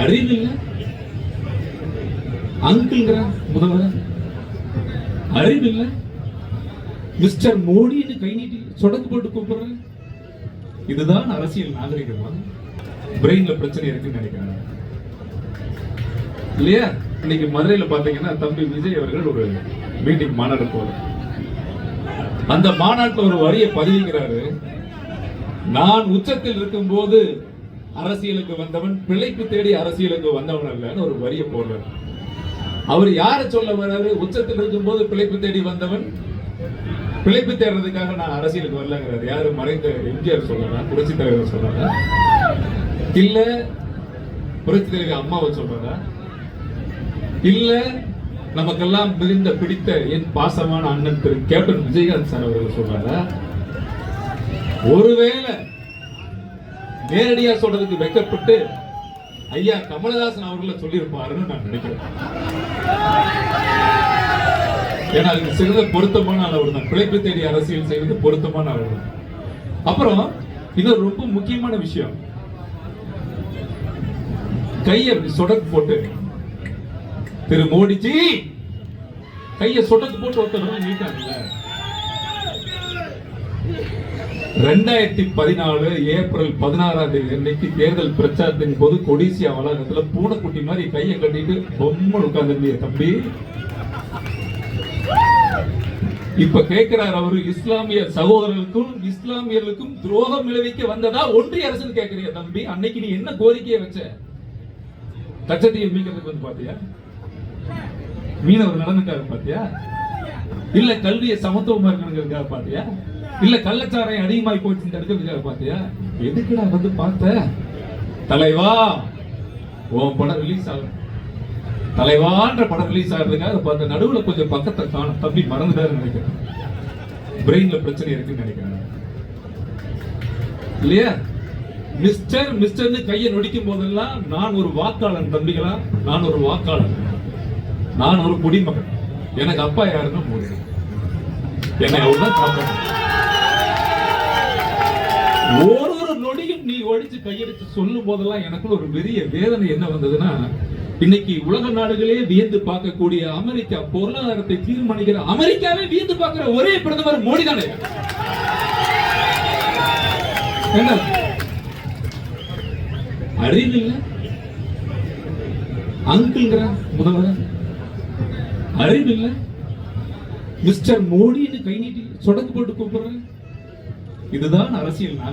அறிவில்ல அங்கிள்ங்கிற முதல்வர், அறிவில்ல மிஸ்டர் மோடின்னு கை நீட்டி சொடக்கு போட்டு கூப்பிடுற. இதுதான் அரசியல் நாகரிகமா? பிரெயின்ல பிரச்சனை இருக்குன்னு நினைக்கிறாங்க இல்லையா? இன்னைக்கு மதுரையில பாத்தீங்கன்னா தம்பி விஜய் அவர்கள் ஒரு மீட்டிங் மாநாடு போற, அந்த மாநாட்டில் ஒரு வரியை பதிவுகிறாரு. நான் உச்சத்தில் இருக்கும் போது அரசியலுக்கு வந்தவன் பிழைப்பு தேடி அரசியலுக்கு வந்தவன் அல்லன்னு ஒரு வரியை போடுறாரு. அவர் யாரை சொல்ல வர்றாரு? உச்சத்தில் இருக்கும் போது பிழைப்பு தேடி வந்தவன், பிழைப்பு தேடுறதுக்காக நான் அரசியலுக்கு வரலங்கிறாரு. யாரு? மறைந்த எம்ஜிஆர் சொல்றாரா? புரட்சி தலைவர் சொல்றாரா? இல்ல புரட்சி தலைவர் அம்மாவை சொல்றாரா? இல்ல நமக்கெல்லாம் மிகுந்த பிடித்த என் பாசமான அண்ணன் திரு கேப்டன் விஜயகாந்த் சார் அவர்கள் சொல்றாரா? ஒருவேளை நேரடியா சொல்றதுக்கு வெக்கப்பட்டு ஐயா கமலஹாசன் அவர்களை சொல்லியிருப்பாருன்னு நான் நினைக்கிறேன். ஏன்னா அதுக்கு சிறந்த பொருத்தமான அளவு தான், பிழைப்பு தேடி அரசியல் செய்வது பொருத்தமான அளவு. அப்புறம் இன்னொரு ரொம்ப முக்கியமான விஷயம், கையை சொடக்கு போட்டு திரு மோடிஜி கையை சொடக்கு போட்டு ஒருத்தர் நீட்டாங்கல்ல. 2014 ஏப்ரல் 16 அன்னைக்கு தேர்தல் பிரச்சாரத்தின் போது கொடிசியா வளாகத்துல பூனைக்குட்டி மாதிரி கையை கட்டிட்டு பொம்மை உட்கார்ந்து தம்பி. இப்ப கேட்கிறார் அவரு, இஸ்லாமிய சகோதரர்களுக்கும் இஸ்லாமியர்களுக்கும் துரோகம் விளைவிக்க வந்ததா ஒன்றிய அரசு கேட்கிறிய தம்பி? அன்னைக்கு நீ என்ன கோரிக்கையை வச்ச? கச்சத்தீவு மீட்கிறதுக்கு வந்து பாத்தியா? மீனவர் நலனுக்காக பாத்தியா? இல்ல கல்வியை சமத்துவமா இருக்கணுங்கிறதுக்காக பாத்தியா? இல்ல கள்ளச்சாராயம் அதிகமாய் போச்சு தடுக்கிறதுக்காக பாத்தியா? எதுக்குடா வந்து பார்த்த? தலைவா உன் படம் ரிலீஸ் ஆகும், தலைவான்ற படம் ரிலீஸ் ஆகிறதுக்காக பார்த்த. நடுவுல கொஞ்சம் பக்கத்தை காணும் தம்பி, மறந்துட்டாரு நினைக்கிறேன். பிரெயின்ல பிரச்சனை இருக்குன்னு நினைக்கிறேன் இல்லையா? மிஸ்டர் மிஸ்டர்னு கையை நொடிக்கும் போதெல்லாம் நான் ஒரு வாக்காளன் தம்பிகளா, நான் ஒரு வாக்காளன், நான் ஒரு குடிமகன். எனக்கு அப்பா யாருன்னா மோடி, என்னை அவர்தான் காப்பாற்ற. ஒரு நொடியும் நீ ஒடிச்சு கையெடுத்து சொல்லும் போதெல்லாம் எனக்குள்ள ஒரு பெரிய வேதனை என்ன வந்ததுன்னா, இன்னைக்கு உலக நாடுகளே வியந்து பார்க்கக்கூடிய அமெரிக்கா, பொருளாதாரத்தை தீர்மானிக்கிற அமெரிக்காவே வியந்து பார்க்கிற ஒரே பிரதமர் மோடி தானே. என்ன அறிவில்ல அங்கிள்ங்கிற முதல்வர், அறிவில்ல மிஸ்டர் மோடின்னு கை நீட்டி சொடக்கு போட்டு கூப்பிடுற. இதுதான் அரசியல் நாகரிகம்.